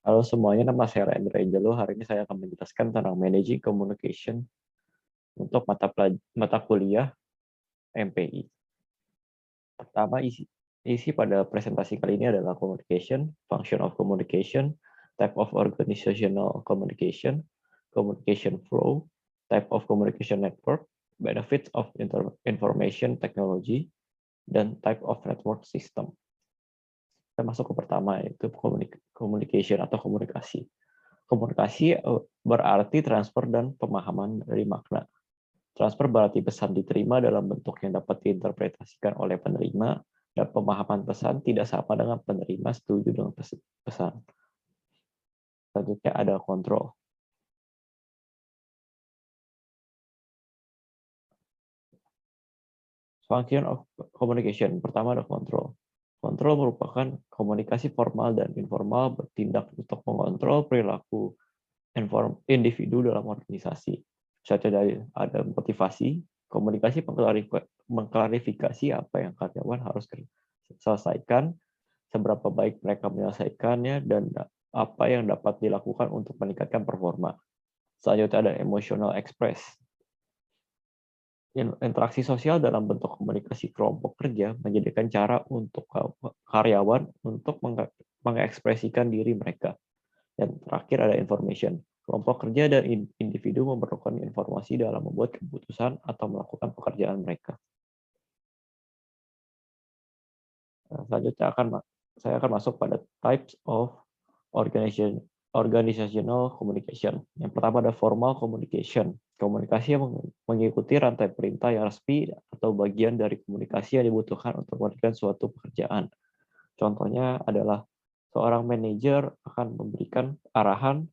Halo semuanya, nama saya Rendra Angelo. Hari ini saya akan menjelaskan tentang Managing Communication untuk mata kuliah MPI. Pertama, isi pada presentasi kali ini adalah communication, function of communication, type of organizational communication, communication flow, type of communication network, benefits of information technology, dan type of network system. Kita masuk ke pertama, yaitu communication atau komunikasi. Komunikasi berarti transfer dan pemahaman dari makna. Transfer berarti pesan diterima dalam bentuk yang dapat diinterpretasikan oleh penerima, dan pemahaman pesan tidak sama dengan penerima setuju dengan pesan. Selanjutnya ada kontrol. Function of communication. Pertama ada kontrol. Kontrol merupakan komunikasi formal dan informal bertindak untuk mengontrol perilaku individu dalam organisasi. Misalnya ada motivasi, komunikasi mengklarifikasi apa yang karyawan harus selesaikan, seberapa baik mereka menyelesaikannya, dan apa yang dapat dilakukan untuk meningkatkan performa. Selanjutnya ada emotional express. Interaksi sosial dalam bentuk komunikasi kelompok kerja menjadikan cara untuk karyawan untuk mengekspresikan diri mereka. Dan terakhir ada information. Kelompok kerja dan individu memerlukan informasi dalam membuat keputusan atau melakukan pekerjaan mereka. Selanjutnya saya akan masuk pada types of organizational communication. Yang pertama ada formal communication. Komunikasi yang mengikuti rantai perintah yang resmi atau bagian dari komunikasi yang dibutuhkan untuk melakukan suatu pekerjaan. Contohnya adalah seorang manajer akan memberikan arahan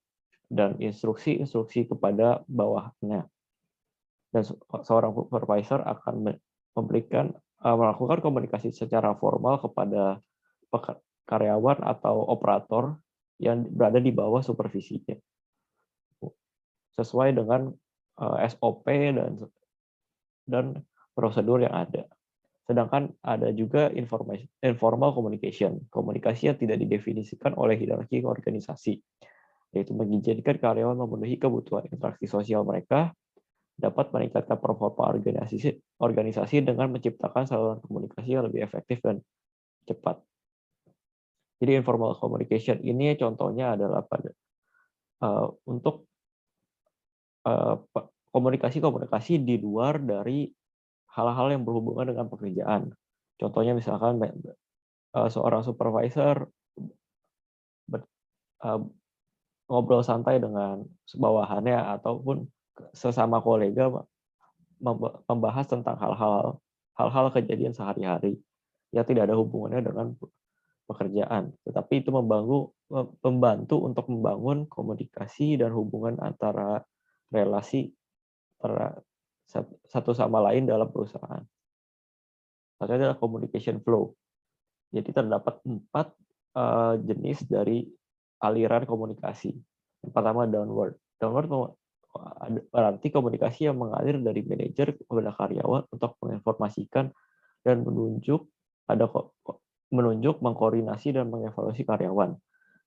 dan instruksi-instruksi kepada bawahannya. Dan seorang supervisor akan melakukan komunikasi secara formal kepada karyawan atau operator yang berada di bawah supervisinya. Sesuai dengan SOP dan prosedur yang ada. Sedangkan ada juga informal communication, komunikasi yang tidak didefinisikan oleh hierarki organisasi, yaitu mengizinkan karyawan memenuhi kebutuhan interaksi sosial mereka, dapat meningkatkan performa organisasi dengan menciptakan saluran komunikasi yang lebih efektif dan cepat. Jadi informal communication ini contohnya adalah untuk komunikasi-komunikasi di luar dari hal-hal yang berhubungan dengan pekerjaan. Contohnya misalkan seorang supervisor ngobrol santai dengan bawahannya ataupun sesama kolega membahas tentang hal-hal kejadian sehari-hari yang tidak ada hubungannya dengan pekerjaan, tetapi itu membantu untuk membangun komunikasi dan hubungan antara relasi satu sama lain dalam perusahaan. Itu adalah communication flow. Jadi terdapat 4 jenis dari aliran komunikasi. Yang pertama downward. Downward berarti komunikasi yang mengalir dari manajer kepada karyawan untuk menginformasikan dan menunjuk, mengkoordinasi dan mengevaluasi karyawan.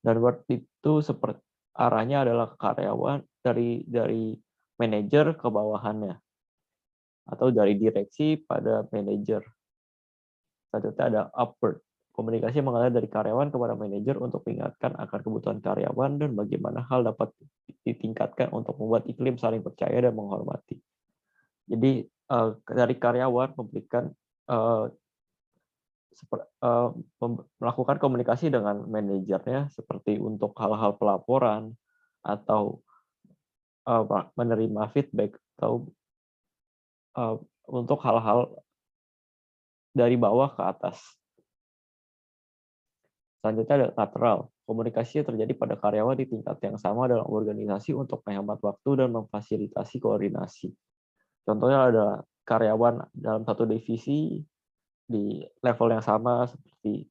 Downward itu seperti arahnya adalah karyawan dari manajer ke bawahannya atau dari direksi pada manajer. Selanjutnya ada upward. Komunikasi mengalir dari karyawan kepada manajer untuk mengingatkan akan kebutuhan karyawan dan bagaimana hal dapat ditingkatkan untuk membuat iklim saling percaya dan menghormati. Jadi dari karyawan melakukan komunikasi dengan manajernya seperti untuk hal-hal pelaporan atau menerima feedback atau untuk hal-hal dari bawah ke atas. Selanjutnya ada lateral. Komunikasi yang terjadi pada karyawan di tingkat yang sama dalam organisasi untuk menghemat waktu dan memfasilitasi koordinasi. Contohnya ada karyawan dalam satu divisi di level yang sama seperti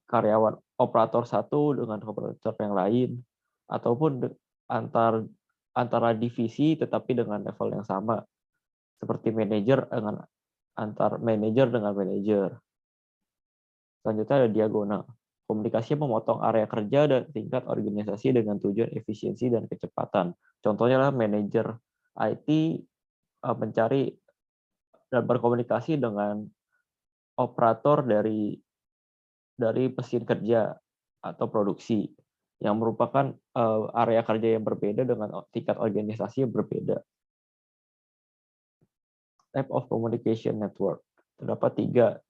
karyawan operator satu dengan operator yang lain, ataupun antara divisi tetapi dengan level yang sama seperti antar manajer dengan manajer. Selanjutnya ada diagonal. Komunikasi memotong area kerja dan tingkat organisasi dengan tujuan efisiensi dan kecepatan. Contohnya lah manajer IT mencari dan berkomunikasi dengan operator dari mesin kerja atau produksi yang merupakan area kerja yang berbeda dengan tingkat organisasi yang berbeda. Type of communication network. Terdapat 3,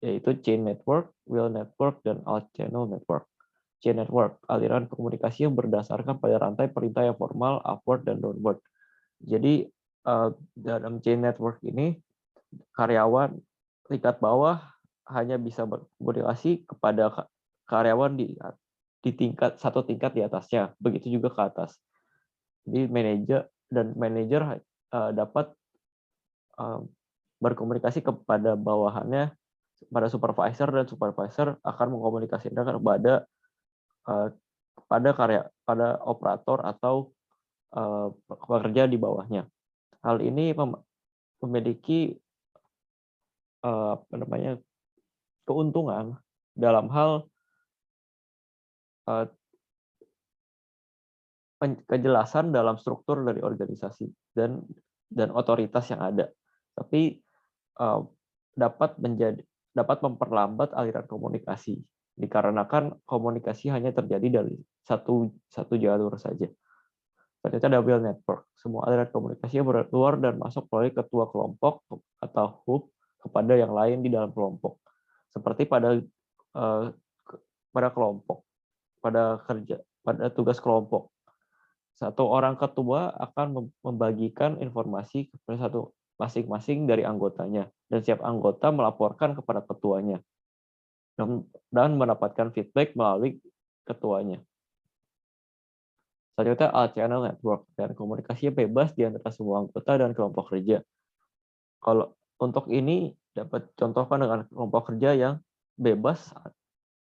yaitu chain network, wheel network, dan alt-channel network. Chain network, aliran komunikasi yang berdasarkan pada rantai perintah yang formal, upward, dan downward. Jadi dalam chain network ini, karyawan tingkat bawah hanya bisa berkomunikasi kepada karyawan di satu tingkat di atasnya, begitu juga ke atas. Jadi manajer dapat berkomunikasi kepada bawahannya, pada supervisor, dan supervisor akan mengkomunikasikan pada operator atau pekerja di bawahnya. Hal ini memiliki keuntungan dalam hal kejelasan dalam struktur dari organisasi dan otoritas yang ada. Tapi dapat memperlambat aliran komunikasi dikarenakan komunikasi hanya terjadi dari satu jalur saja. Ternyata ada wheel network. Semua aliran komunikasi keluar dan masuk melalui ketua kelompok atau hub kepada yang lain di dalam kelompok. Seperti pada kelompok, pada tugas kelompok. Satu orang ketua akan membagikan informasi kepada masing-masing dari anggotanya, dan setiap anggota melaporkan kepada ketuanya dan mendapatkan feedback melalui ketuanya. Selanjutnya alt-channel network, dan komunikasi bebas di antara semua anggota dan kelompok kerja. Kalau untuk ini dapat contohkan dengan kelompok kerja yang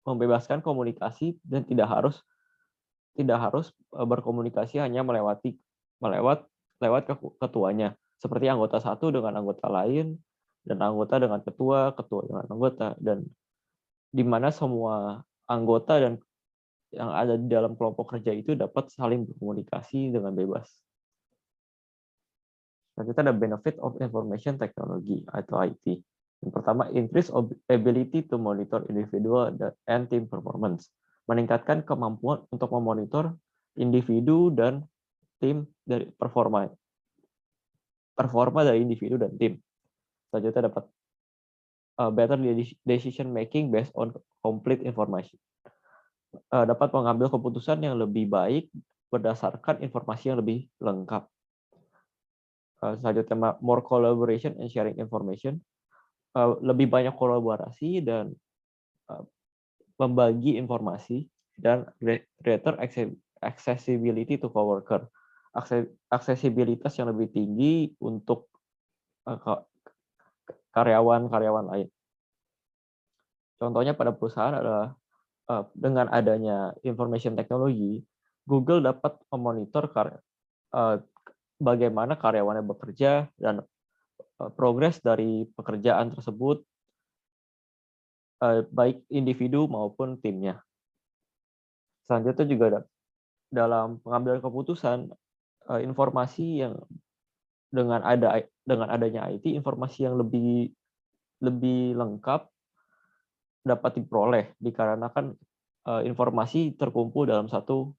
membebaskan komunikasi dan tidak harus berkomunikasi hanya lewat ketuanya, seperti anggota satu dengan anggota lain, dan anggota dengan ketua dengan anggota, dan di mana semua anggota dan yang ada di dalam kelompok kerja itu dapat saling berkomunikasi dengan bebas. Selanjutnya ada benefit of information technology atau IT. Yang pertama, increase ability to monitor individual and team performance. Meningkatkan kemampuan untuk memonitor individu dan tim dari performa dari individu dan tim. Selanjutnya dapat better decision making based on complete information. Dapat mengambil keputusan yang lebih baik berdasarkan informasi yang lebih lengkap. Selanjutnya more collaboration and sharing information. Lebih banyak kolaborasi dan membagi informasi, dan greater accessibility to coworker. Aksesibilitas yang lebih tinggi untuk karyawan lain. Contohnya pada perusahaan adalah dengan adanya information technology, Google dapat memonitor bagaimana karyawannya bekerja dan progres dari pekerjaan tersebut, baik individu maupun timnya. Selanjutnya juga dalam pengambilan keputusan, informasi yang dengan adanya IT, informasi yang lebih lengkap dapat diperoleh dikarenakan informasi terkumpul dalam satu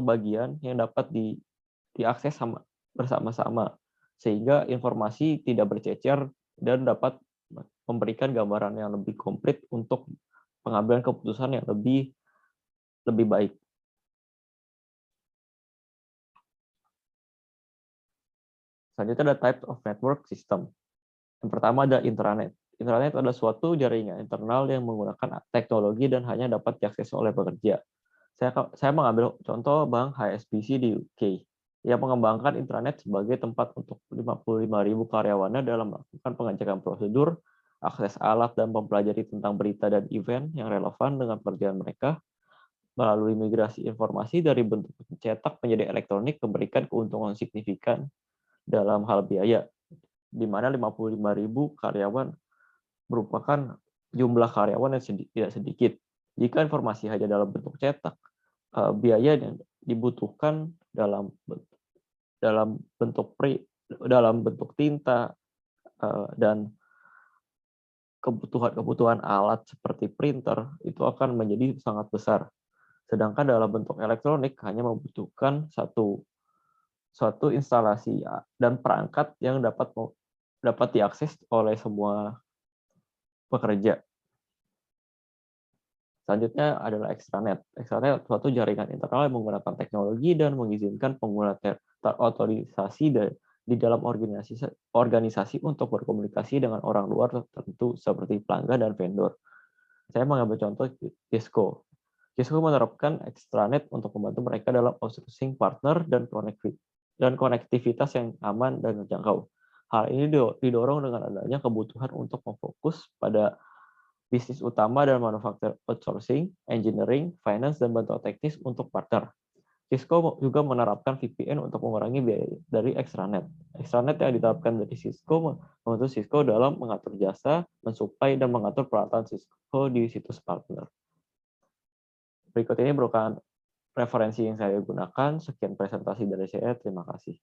bagian yang dapat diakses bersama-sama, sehingga informasi tidak bercecer dan dapat memberikan gambaran yang lebih komplit untuk pengambilan keputusan yang lebih baik. Selanjutnya ada types of network system. Yang pertama ada intranet. Intranet adalah suatu jaringan internal yang menggunakan teknologi dan hanya dapat diakses oleh pekerja. Saya mengambil contoh Bank HSBC di UK yang mengembangkan intranet sebagai tempat untuk 55.000 karyawannya dalam melakukan pengecekan prosedur, akses alat, dan mempelajari tentang berita dan event yang relevan dengan pekerjaan mereka. Melalui migrasi informasi dari bentuk cetak menjadi elektronik memberikan keuntungan signifikan dalam hal biaya, di mana 55.000 karyawan merupakan jumlah karyawan yang tidak sedikit. Jika informasi hanya dalam bentuk cetak, biaya yang dibutuhkan dalam bentuk dalam bentuk tinta, dan kebutuhan alat seperti printer itu akan menjadi sangat besar. Sedangkan dalam bentuk elektronik hanya membutuhkan suatu instalasi dan perangkat yang dapat diakses oleh semua pekerja. Selanjutnya adalah extranet. Extranet suatu jaringan internal yang menggunakan teknologi dan mengizinkan pengguna terotorisasi di dalam organisasi untuk berkomunikasi dengan orang luar tertentu seperti pelanggan dan vendor. Saya mengambil contoh Cisco. Cisco menerapkan extranet untuk membantu mereka dalam outsourcing partner dan konektivitas yang aman dan terjangkau. Hal ini didorong dengan adanya kebutuhan untuk memfokus pada bisnis utama dan manufaktur outsourcing, engineering, finance, dan bantuan teknis untuk partner. Cisco juga menerapkan VPN untuk mengurangi biaya dari extranet. Extranet yang diterapkan dari Cisco membantu Cisco dalam mengatur jasa, mensuplai, dan mengatur peralatan Cisco di situs partner. Berikut ini merupakan referensi yang saya gunakan. Sekian presentasi dari saya. Terima kasih.